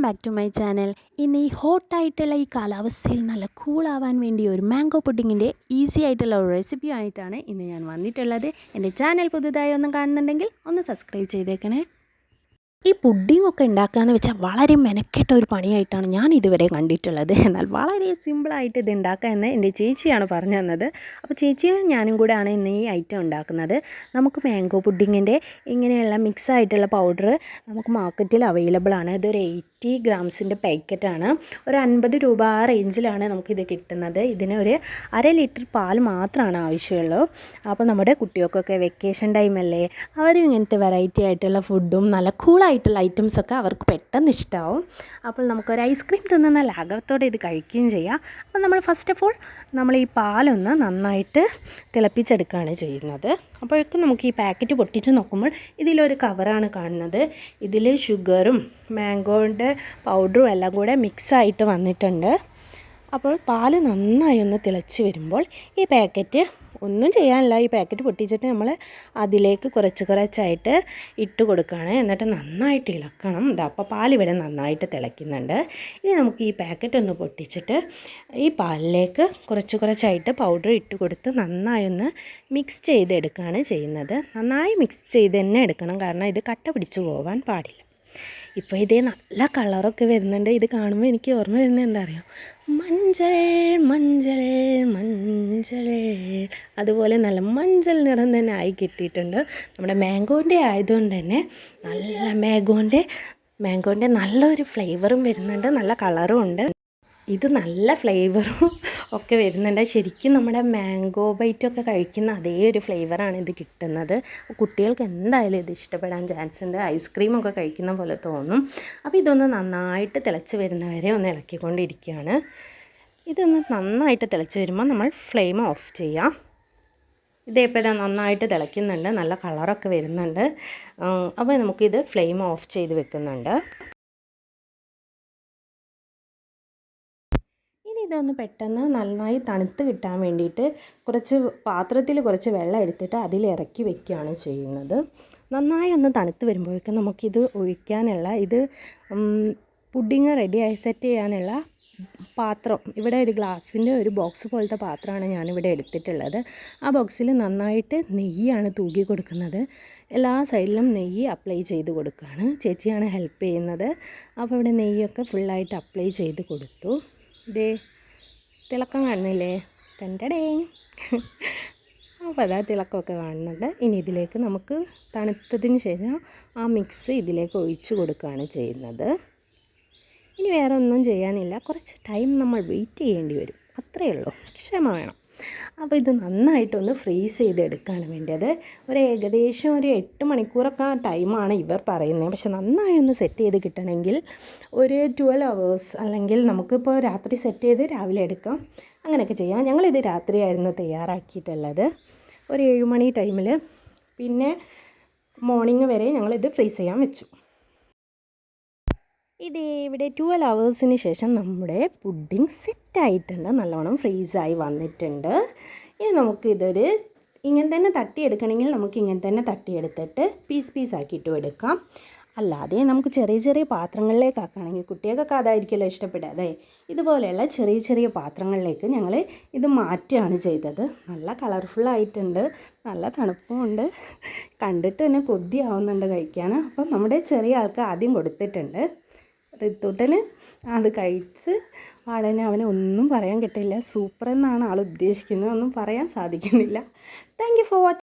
Back to my channel. ഇന്ന് ഈ ഹോട്ടായിട്ടുള്ള ഈ കാലാവസ്ഥയിൽ നല്ല കൂളാവാൻ വേണ്ടി ഒരു മാംഗോ പുഡിങ്ങിൻ്റെ ഈസി ആയിട്ടുള്ള ഒരു റെസിപ്പി ആയിട്ടാണ് ഇന്ന് ഞാൻ വന്നിട്ടുള്ളത്. എൻ്റെ ചാനൽ പുതുതായി ഒന്നും കാണുന്നുണ്ടെങ്കിൽ ഒന്ന് സബ്സ്ക്രൈബ് ചെയ്തേക്കണേ. ഈ പുഡിങ്ങൊക്കെ ഉണ്ടാക്കുകയെന്ന് വെച്ചാൽ വളരെ മെനക്കെട്ട ഒരു പണിയായിട്ടാണ് ഞാൻ ഇതുവരെ കണ്ടിട്ടുള്ളത്. എന്നാൽ വളരെ സിമ്പിളായിട്ട് ഇത് ഉണ്ടാക്കുക എന്ന് എൻ്റെ ചേച്ചിയാണ് പറഞ്ഞു തന്നത്. അപ്പോൾ ചേച്ചിയും ഞാനും കൂടെയാണ് ഇന്ന് ഈ ഐറ്റം ഉണ്ടാക്കുന്നത്. നമുക്ക് മാംഗോ പുഡിങ്ങിൻ്റെ ഇങ്ങനെയുള്ള മിക്സ് ആയിട്ടുള്ള പൗഡർ നമുക്ക് മാർക്കറ്റിൽ അവൈലബിൾ ആണ്. ഇതൊരു 80 ഗ്രാംസിൻ്റെ പാക്കറ്റാണ്. ഒരു 50 രൂപ ആ റേഞ്ചിലാണ് നമുക്കിത് കിട്ടുന്നത്. ഇതിന് ഒരു 1/2 ലിറ്റർ പാൽ മാത്രമാണ് ആവശ്യമുള്ളൂ. അപ്പോൾ നമ്മുടെ കുട്ടികൾക്കൊക്കെ വെക്കേഷൻ ടൈമല്ലേ, അവരും ഇങ്ങനത്തെ വെറൈറ്റി ആയിട്ടുള്ള ഫുഡും നല്ല കൂളായിട്ടുള്ള ഐറ്റംസൊക്കെ അവർക്ക് പെട്ടെന്ന് ഇഷ്ടമാവും. അപ്പോൾ നമുക്കൊരു ഐസ്ക്രീം തിന്നുന്ന ലാഘവത്തോടെ ഇത് കഴിക്കുകയും ചെയ്യാം. അപ്പോൾ നമ്മൾ ഫസ്റ്റ് ഓഫ് ഓൾ നമ്മൾ ഈ പാലൊന്ന് നന്നായിട്ട് തിളപ്പിച്ചെടുക്കുകയാണ് ചെയ്യുന്നത്. അപ്പോഴേക്കും നമുക്ക് ഈ പാക്കറ്റ് പൊട്ടിച്ച് നോക്കുമ്പോൾ ഇതിലൊരു കവറാണ് കാണുന്നത്. ഇതിൽ ഷുഗറും മാംഗോൻ്റെ പൗഡറും എല്ലാം കൂടെ മിക്സായിട്ട് വന്നിട്ടുണ്ട്. അപ്പോൾ പാല് നന്നായി ഒന്ന് തിളച്ച് വരുമ്പോൾ ഈ പാക്കറ്റ് ഒന്നും ചെയ്യാനില്ല, ഈ പാക്കറ്റ് പൊട്ടിച്ചിട്ട് നമ്മൾ അതിലേക്ക് കുറച്ചായിട്ട് ഇട്ട് കൊടുക്കുകയാണ്. എന്നിട്ട് നന്നായിട്ട് ഇളക്കണം. അപ്പോൾ പാലിവിടെ നന്നായിട്ട് തിളയ്ക്കുന്നുണ്ട്. ഇനി നമുക്ക് ഈ പാക്കറ്റ് ഒന്ന് പൊട്ടിച്ചിട്ട് ഈ പാലിലേക്ക് കുറച്ചായിട്ട് പൗഡർ ഇട്ട് കൊടുത്ത് നന്നായി ഒന്ന് മിക്സ് ചെയ്തെടുക്കുകയാണ് ചെയ്യുന്നത്. നന്നായി മിക്സ് ചെയ്ത് തന്നെ എടുക്കണം, കാരണം ഇത് കട്ട പിടിച്ച് പോകാൻ പാടില്ല. ഇപ്പോൾ ഇതേ നല്ല കളറൊക്കെ വരുന്നുണ്ട്. ഇത് കാണുമ്പോൾ എനിക്ക് ഓർമ്മ വരുന്നത് എന്താ അറിയാം, മഞ്ചൾ മഞ്ചൾ മഞ്ചൾ, അതുപോലെ നല്ല മഞ്ചൾ നിറം തന്നെ ആയി കിട്ടിയിട്ടുണ്ട്. നമ്മുടെ മാംഗോൻ്റെ ആയതുകൊണ്ട് തന്നെ നല്ല മാംഗോൻ്റെ നല്ലൊരു ഫ്ലേവറും വരുന്നുണ്ട്, നല്ല കളറും ഉണ്ട്. ഇത് നല്ല ഫ്ലേവറും ഒക്കെ വരുന്നുണ്ട്. ശരിക്കും നമ്മുടെ മാംഗോ ബൈറ്റൊക്കെ കഴിക്കുന്ന അതേ ഒരു ഫ്ലേവറാണ് ഇത് കിട്ടുന്നത്. കുട്ടികൾക്ക് എന്തായാലും ഇത് ഇഷ്ടപ്പെടാൻ ചാൻസ് ഉണ്ട്. ഐസ്ക്രീമൊക്കെ കഴിക്കുന്ന പോലെ തോന്നും. അപ്പോൾ ഇതൊന്ന് നന്നായിട്ട് തിളച്ച് വരുന്നവരെ ഒന്ന് ഇളക്കിക്കൊണ്ടിരിക്കുകയാണ്. ഇതൊന്ന് നന്നായിട്ട് തിളച്ച് വരുമ്പോൾ നമ്മൾ ഫ്ലെയിം ഓഫ് ചെയ്യാം. ഇതേപ്പോൾ ഇതാ നന്നായിട്ട് തിളയ്ക്കുന്നുണ്ട്, നല്ല കളറൊക്കെ വരുന്നുണ്ട്. അപ്പോൾ നമുക്കിത് ഫ്ലെയിം ഓഫ് ചെയ്ത് വെക്കുന്നുണ്ട്. ഇനി ഇതൊന്ന് പെട്ടെന്ന് നന്നായി തണുത്ത് കിട്ടാൻ വേണ്ടിയിട്ട് പാത്രത്തിൽ കുറച്ച് വെള്ളം എടുത്തിട്ട് അതിൽ ഇറക്കി വെക്കുകയാണ് ചെയ്യുന്നത്. നന്നായി ഒന്ന് തണുത്ത് വരുമ്പോഴേക്കും നമുക്കിത് ഒഴിക്കാനുള്ള പുഡിങ് റെഡിയായി സെറ്റ് ചെയ്യാനുള്ള പാത്രം, ഇവിടെ ഒരു ഗ്ലാസിൻ്റെ ഒരു ബോക്സ് പോലത്തെ പാത്രമാണ് ഞാനിവിടെ എടുത്തിട്ടുള്ളത്. ആ ബോക്സിൽ നന്നായിട്ട് നെയ്യാണ് തൂക്കി കൊടുക്കുന്നത്. എല്ലാ സൈഡിലും നെയ്യ് അപ്ലൈ ചെയ്ത് കൊടുക്കുകയാണ്. ചേച്ചിയാണ് ഹെൽപ്പ് ചെയ്യുന്നത്. അപ്പോൾ ഇവിടെ നെയ്യൊക്കെ ഫുള്ളായിട്ട് അപ്ലൈ ചെയ്ത് കൊടുത്തു. ഇതേ തിളക്കം കാണുന്നില്ലേ, ടണ്ടടേ. അപ്പോൾ അതാ തിളക്കമൊക്കെ കാണുന്നുണ്ട്. ഇനി ഇതിലേക്ക് നമുക്ക് തണുത്തതിന് ശേഷം ആ മിക്സ് ഇതിലേക്ക് ഒഴിച്ച് കൊടുക്കുകയാണ് ചെയ്യുന്നത്. ഇനി വേറെ ഒന്നും ചെയ്യാനില്ല, കുറച്ച് ടൈം നമ്മൾ വെയിറ്റ് ചെയ്യേണ്ടി വരും, അത്രയേ ഉള്ളൂ, ക്ഷമ വേണം. അപ്പോൾ ഇത് നന്നായിട്ടൊന്ന് ഫ്രീസ് ചെയ്തെടുക്കുകയാണ് വേണ്ടത്. ഏകദേശം ഒരു 8 മണിക്കൂറൊക്കെ ടൈമാണ് ഇവർ പറയുന്നത്. പക്ഷെ നന്നായി ഒന്ന് സെറ്റ് ചെയ്ത് കിട്ടണമെങ്കിൽ ഒരു 12 hours, അല്ലെങ്കിൽ നമുക്കിപ്പോൾ രാത്രി സെറ്റ് ചെയ്ത് രാവിലെ എടുക്കാം, അങ്ങനെയൊക്കെ ചെയ്യാം. ഞങ്ങളിത് രാത്രിയായിരുന്നു തയ്യാറാക്കിയിട്ടുള്ളത്, ഒരു 7 മണി ടൈമിൽ. പിന്നെ മോർണിംഗ് വരെ ഞങ്ങളിത് ഫ്രീസ് ചെയ്യാൻ വെച്ചു. ഇവിടെ 12 hours ശേഷം നമ്മുടെ പുഡിങ് സെറ്റായിട്ടുണ്ട്, നല്ലോണം ഫ്രീസായി വന്നിട്ടുണ്ട്. ഇനി നമുക്കിതൊരു ഇങ്ങനെ തന്നെ തട്ടിയെടുക്കണമെങ്കിൽ നമുക്ക് ഇങ്ങനെ തന്നെ തട്ടിയെടുത്തിട്ട് പീസാക്കിയിട്ടും എടുക്കാം. അല്ലാതെ നമുക്ക് ചെറിയ പാത്രങ്ങളിലേക്ക് ആക്കുകയാണെങ്കിൽ കുട്ടികൾക്കൊക്കെ അതായിരിക്കുമല്ലോ ഇഷ്ടപ്പെടുക. ഇതുപോലെയുള്ള ചെറിയ പാത്രങ്ങളിലേക്ക് ഞങ്ങൾ ഇത് മാറ്റുകയാണ് ചെയ്തത്. നല്ല കളർഫുള്ളായിട്ടുണ്ട്, നല്ല തണുപ്പുമുണ്ട്, കണ്ടിട്ട് തന്നെ കൊതിയാവുന്നുണ്ട് കഴിക്കാൻ. അപ്പം നമ്മുടെ ചെറിയ ആൾക്ക് ആദ്യം കൊടുത്തിട്ടുണ്ട്. റിത്തൂട്ടന് അത് കഴിച്ച് ഉടനെ അവന് ഒന്നും പറയാൻ കിട്ടില്ല. സൂപ്പർ എന്നാണ് ആൾ ഉദ്ദേശിക്കുന്നത്, ഒന്നും പറയാൻ സാധിക്കുന്നില്ല. Thank you for watching.